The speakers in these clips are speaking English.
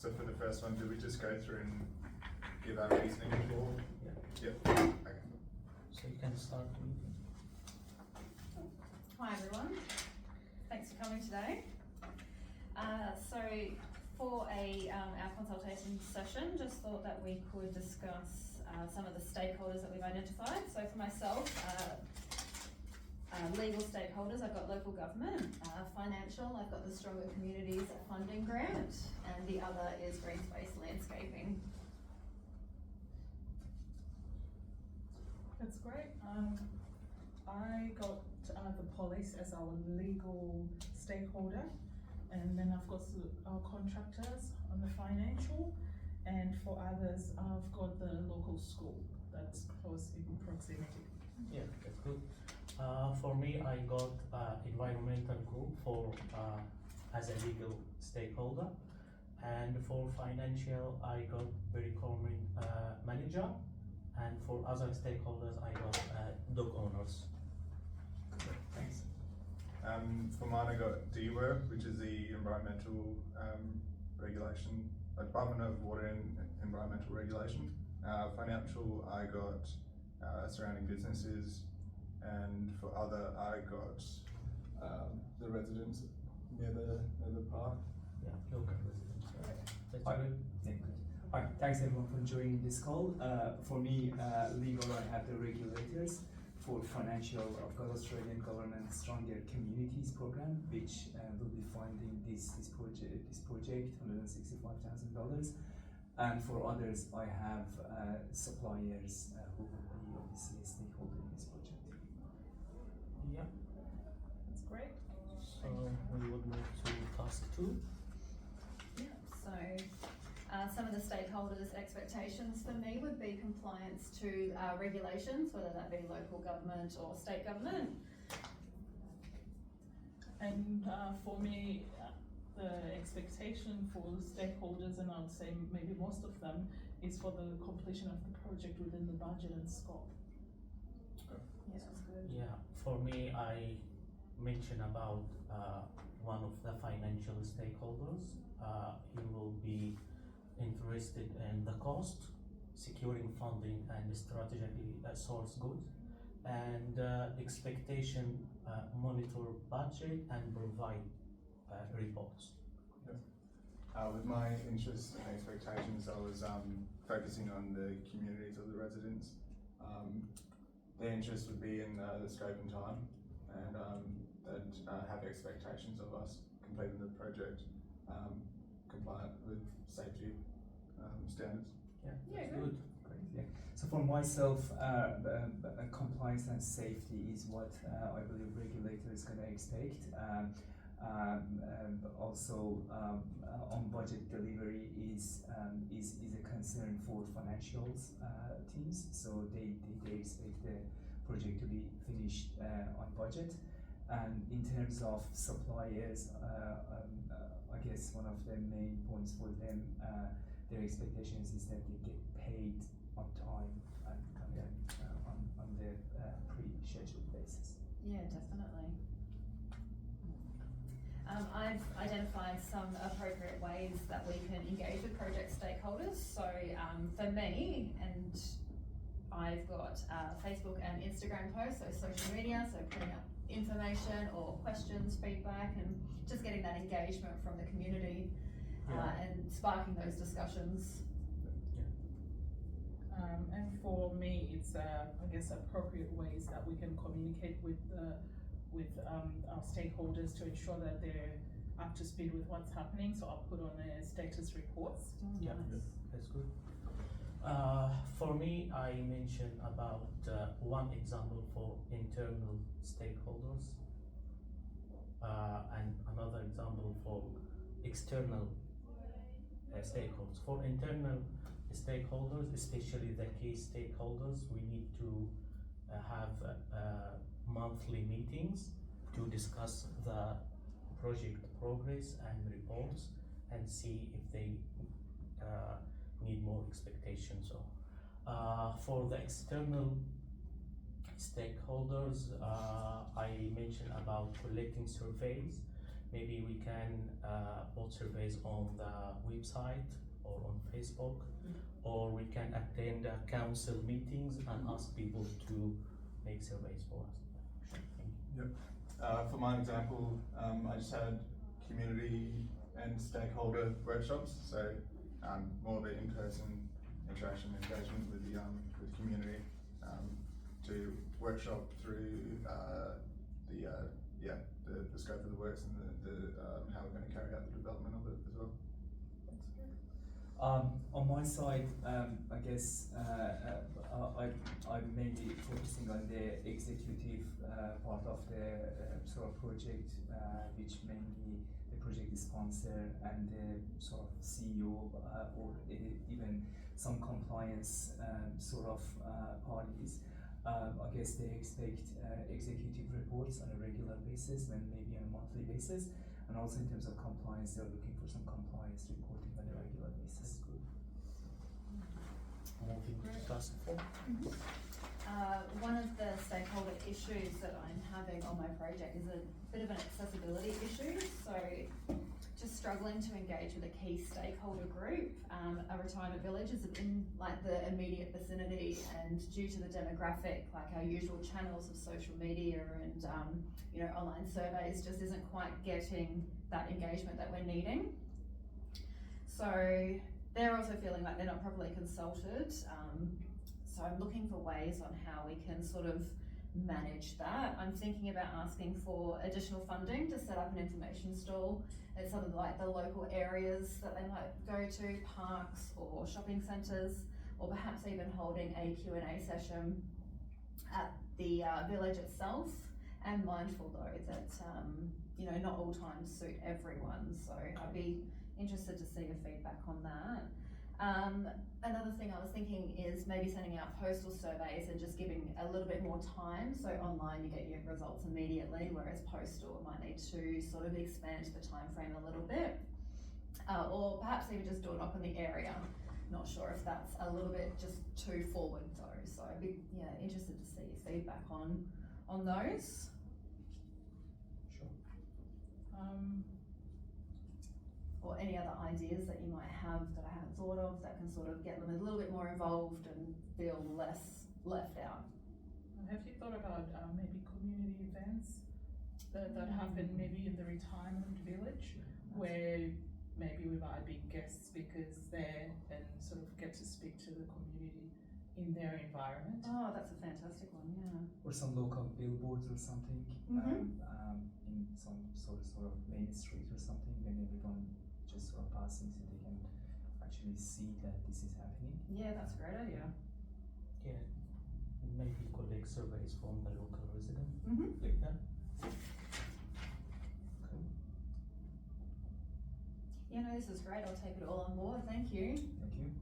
So for the first one, do we just go through and give our reasoning for? Yeah. Yep. Okay. So you can start the meeting. Hi everyone, thanks for coming today. So for our consultation session, just thought that we could discuss some of the stakeholders that we've identified. So for myself, legal stakeholders, I've got local government, financial, I've got the Stronger Communities Funding Grant, and the other is green space landscaping. That's great. I got the police as our legal stakeholder, and then I've got our contractors on the financial, and for others I've got the local school that's close in proximity. Yeah, that's good. For me, I got environmental group for as a legal stakeholder, and for financial, I got recruitment manager, and for other stakeholders, I got dog owners. Thanks. For mine, I got DWER, which is the environmental regulation, Department of Water and Environmental Regulation. Financial, I got surrounding businesses, and for other, I got the residents near the park. Yeah, local residents. That's Hi. good. Yeah, good. Hi, thanks everyone for joining this call. For me, legal, I have the regulators. For financial, I've got Australian Government Stronger Communities program, which will be funding this project, $165,000. And for others, I have suppliers who will be obviously a stakeholder in this project. Yeah. That's great. So we would move to task 2. Yeah, so some of the stakeholders' expectations for me would be compliance to regulations, whether that be local government or state government. And for me, the expectation for stakeholders, and I would say maybe most of them, is for the completion of the project within the budget and scope. Yeah, that's good. Yeah, for me, I mentioned about one of the financial stakeholders. He will be interested in the cost, securing funding, and strategically source goods, and expectation monitor budget and provide reports. With my interests and expectations, I was focusing on the communities of the residents. Their interest would be in the scope and time, and they'd have expectations of us completing the project compliant with safety standards. Yeah, Yeah, that's good. good. Great, yeah. So for myself, compliance and safety is what I believe regulator is going to expect. Also, on budget delivery is a concern for financials teams. So they expect the project to be finished on budget. And in terms of suppliers, I guess one of the main points for them, their expectations is that they get paid on time and on the pre-scheduled basis. Yeah, definitely. I've identified some appropriate ways that we can engage with project stakeholders. So for me, and I've got Facebook and Instagram posts, so social media, so putting up information or questions, feedback, and just getting that engagement from the community and sparking those discussions. And for me, it's I guess appropriate ways that we can communicate with our stakeholders to ensure that they're up to speed with what's happening. So I'll put on their status reports. Yeah, that's good. For me, I mentioned about one example for internal stakeholders, and another example for external stakeholders. For internal stakeholders, especially the key stakeholders, we need to have monthly meetings to discuss the project progress and reports and see if they need more expectations. So, for the external stakeholders, I mentioned about collecting surveys maybe we can hold surveys on the website or on Facebook, or we can attend council meetings and ask people to make surveys for us. Thank you. For my example, I just had community and stakeholder workshops, so more of an in-person interaction engagement with the community to workshop through the scope of the works and the how we're going to carry out the development of it as well. On my side, I guess I'm mainly focusing on the executive part of the sort of project, which mainly the project sponsor and the sort of CEO or even some compliance sort of parties. I guess they expect executive reports on a regular basis and maybe on a monthly basis. And also in terms of compliance, they're looking for some compliance reporting on a regular basis. Good. Moving to task 4. One of the stakeholder issues that I'm having on my project is a bit of an accessibility issue. So just struggling to engage with a key stakeholder group. A retirement village is in like the immediate vicinity, and due to the demographic, like our usual channels of social media and online surveys just isn't quite getting that engagement that we're needing. So they're also feeling like they're not properly consulted. So I'm looking for ways on how we can sort of manage that. I'm thinking about asking for additional funding to set up an information stall at some of the local areas that they might go to, parks or shopping centres, or perhaps even holding a Q&A session at the village itself. And mindful though that not all times suit everyone, so I'd be interested to see your feedback on that. Another thing I was thinking is maybe sending out postal surveys and just giving a little bit more time. So online you get your results immediately, whereas postal might need to sort of expand the time frame a little bit. Or perhaps even just do a knock on the area. Not sure if that's a little bit just too forward though. So I'd be interested to see your feedback on those. Sure. Or any other ideas that you might have that I haven't thought of that can sort of get them a little bit more involved and feel less left out. Have you thought about maybe community events that happen maybe in the retirement village, where maybe we might be guest speakers there and sort of get to speak to the community in their environment? Oh, that's a fantastic one, yeah. Or some local billboards or something, in some sort of main street or something, when everyone just sort of passing, so they can actually see that this is happening. Yeah, that's a great idea. Yeah, maybe collect surveys from the local resident. Mm-hmm. Yeah. Cool. Yeah, no, this is great. I'll take it all on board. Thank you. Thank you.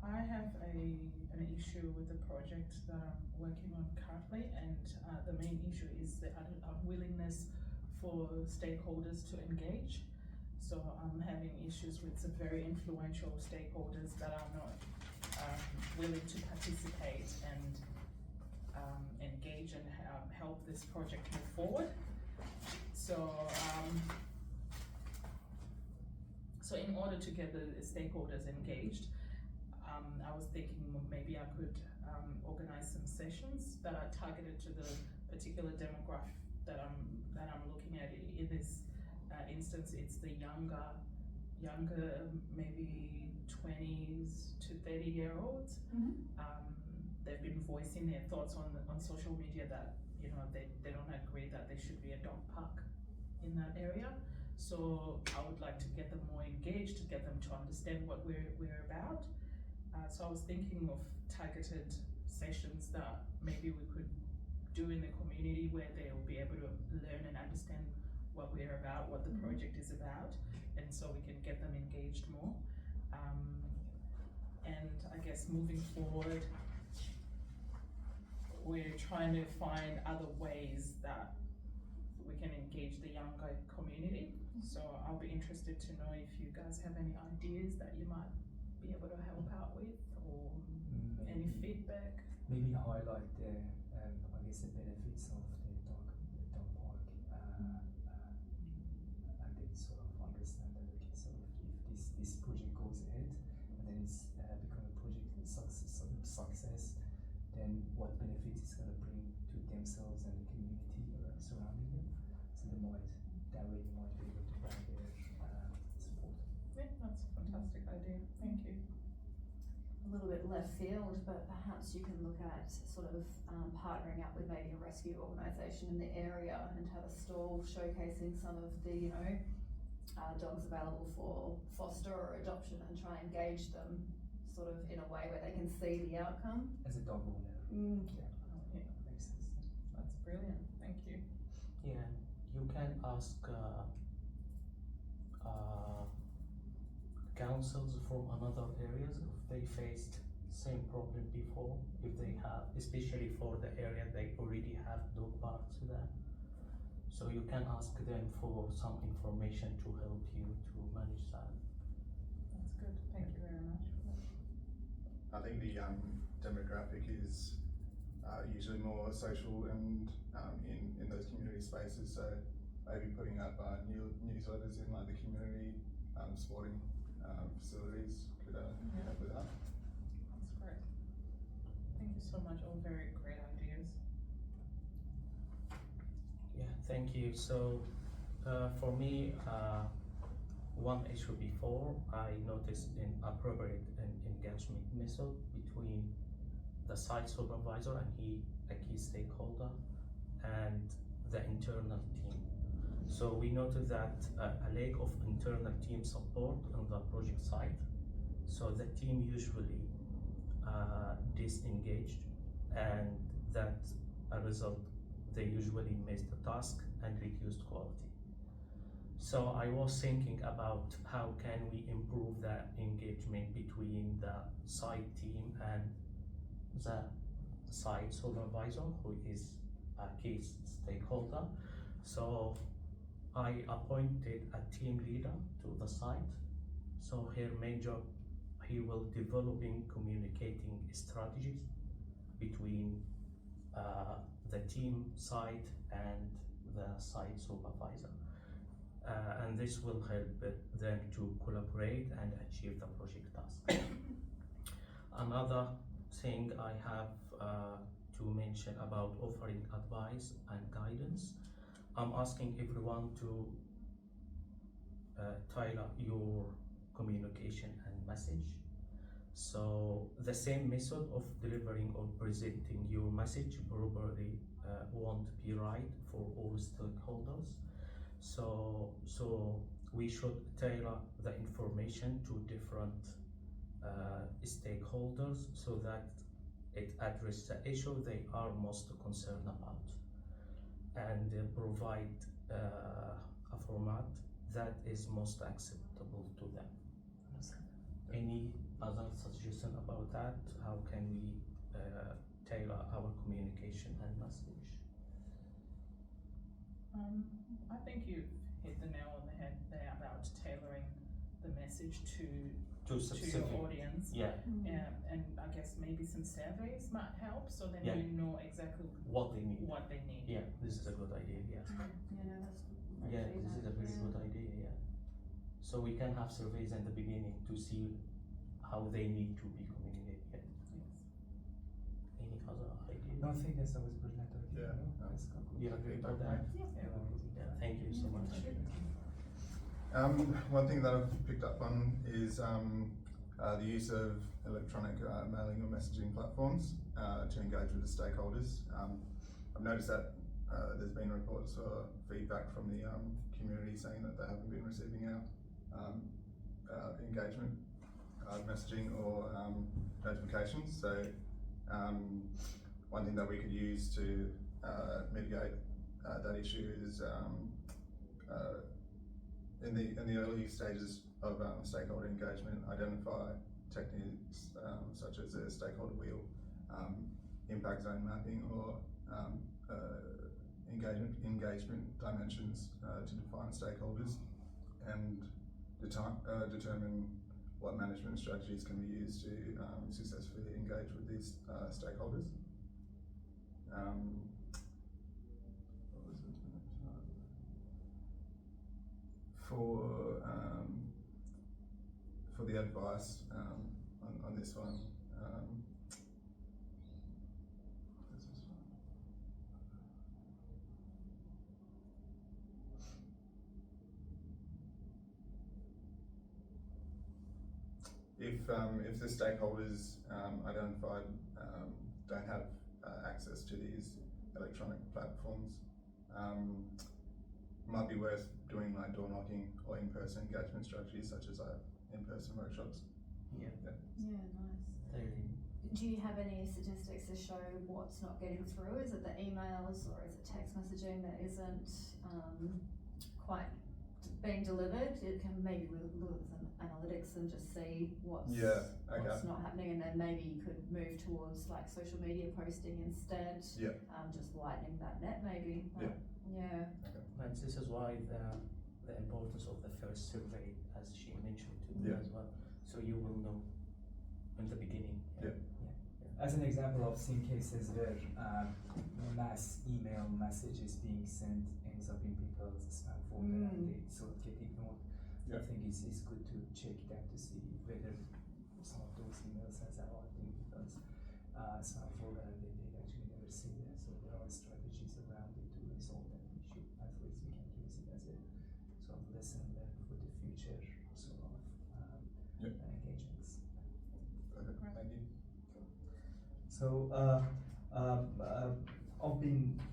I have an issue with the project that I'm working on currently, and the main issue is the unwillingness for stakeholders to engage. So I'm having issues with some very influential stakeholders that are not willing to participate and engage and help this project move forward. So in order to get the stakeholders engaged, I was thinking maybe I could organize some sessions that are targeted to the particular demographic that I'm looking at. In this instance, it's the younger, maybe 20s to 30-year-olds. They've been voicing their thoughts on social media that they don't agree that there should be a dog park in that area. So I would like to get them more engaged, to get them to understand what we're about. So I was thinking of targeted sessions that maybe we could do in the community, where they will be able to learn and understand what we're about, what the project is about, and so we can get them engaged more. And I guess moving forward, we're trying to find other ways that we can engage the younger community. So I'll be interested to know if you guys have any ideas that you might be able to help out with, or any feedback. Maybe highlight the, I guess, the benefits of the dog that way you might be able to grant their support. Yeah, that's a fantastic idea, thank you. A little bit left field, but perhaps you can look at sort of partnering up with maybe a rescue organisation in the area and have a stall showcasing some of the, dogs available for foster or adoption, and try and engage them sort of in a way where they can see the outcome. As a dog owner. Mm. Yeah. Yeah. Makes sense. That's brilliant, thank you. Yeah, you can ask councils from another areas if they faced same problem before, if they have, especially for the area they already have dog parks there. So you can ask them for some information to help you to manage that. That's good, thank you very much. I think the demographic is usually more social and in those community spaces. So maybe putting up newsletters in like the community sporting facilities could help with that. That's great. Thank you so much, all very great ideas. Yeah, thank you. So for me, one issue before, I noticed inappropriate engagement method between the site supervisor and a key stakeholder, and the internal team. So we noted that a lack of internal team support on the project site. So the team usually disengaged, and that a result, they usually missed the task and reduced quality. So I was thinking about how can we improve the engagement between the site team and the site supervisor, who is a key stakeholder. So I appointed a team leader to the site. So her main job, he will developing communicating strategies between the team site and the site supervisor. And this will help them to collaborate and achieve the project task. Another thing I have to mention about offering advice and guidance, I'm asking everyone to tailor your communication and message. So the same method of delivering or presenting your message probably won't be right for all stakeholders. So we should tailor the information to different stakeholders so that it addresses the issue they are most concerned about, and provide a format that is most acceptable to them. Any other suggestion about that? How can we tailor our communication and message? I think you've hit the nail on the head there about tailoring the message to your audience. Yeah. And I guess maybe some surveys might help, so then Yeah. you know exactly What they need. what they need. Yeah, this is a good idea. Yeah. Yeah, this is a very good idea. Yeah. So we can have surveys in the beginning to see how they need to be communicated. Yes. Any other idea? No, I think that was brilliant idea. Yeah, No? no. That's a good You agree feedback, with that? mate. Yeah. Yeah, thank you so much. One thing that I've picked up on is the use of electronic mailing or messaging platforms to engage with the stakeholders. I've noticed that there's been reports or feedback from the community saying that they haven't been receiving our engagement messaging or notifications. So one thing that we could use to mitigate that issue is in the early stages of stakeholder engagement, identify techniques such as a stakeholder wheel, impact zone mapping, or engagement dimensions to define stakeholders and determine what management strategies can be used to successfully engage with these stakeholders. What was it? For the advice on this one, if the stakeholders identified don't have access to these electronic platforms, might be worth doing like door knocking or in-person engagement strategies such as in-person workshops. Yeah. Yeah, nice. Really. Do you have any statistics to show what's not getting through? Is it the emails or is it text messaging that isn't quite being delivered? It can maybe look at some analytics and just see what's not happening, and then maybe you could move towards like social media posting instead. Yeah. Just lightening that net maybe. Yeah. And this is why the importance of the first survey, as she mentioned to me as well. So you will know in the beginning. As an example of some cases where mass email messages being sent ends up in people's spam folder and they sort of get ignored. I think it's good to check that to see whether some of those emails has arrived in people's spam folder and they actually never see that. So there are strategies around it to resolve that issue. At least we can use it as a sort of lesson learned for the future sort of engagements. Perfect. Thank you. So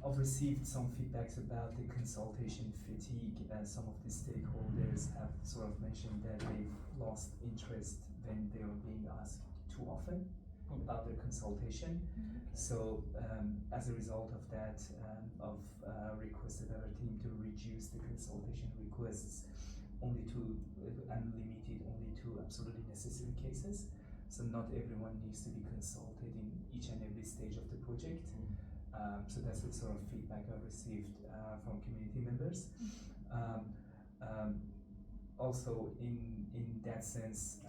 I've received some feedbacks about the consultation fatigue. Some of the stakeholders have sort of mentioned that they've lost interest when they are being asked too often about their consultation. So as a result of that, I've requested our team to reduce the consultation requests only to and limit it only to absolutely necessary cases. So not everyone needs to be consulted in each and every stage of the project. So that's the sort of feedback I received from community members. Also, in that sense,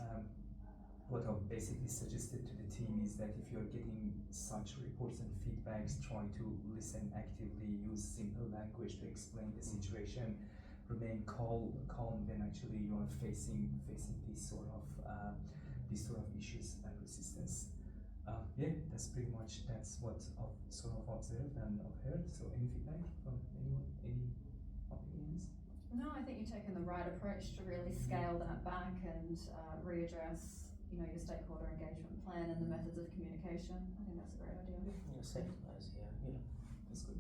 what I've basically suggested to the team is that if you're getting such reports and feedbacks, try to listen actively, use simple language to explain the situation, remain calm when actually you are facing these sort of issues and resistance. That's pretty much what I've sort of observed and I've heard. So any feedback from anyone, any opinions? No, I think you're taking the right approach to really scale that back and readdress, your stakeholder engagement plan and the methods of communication. I think that's a great idea. Same as That's good.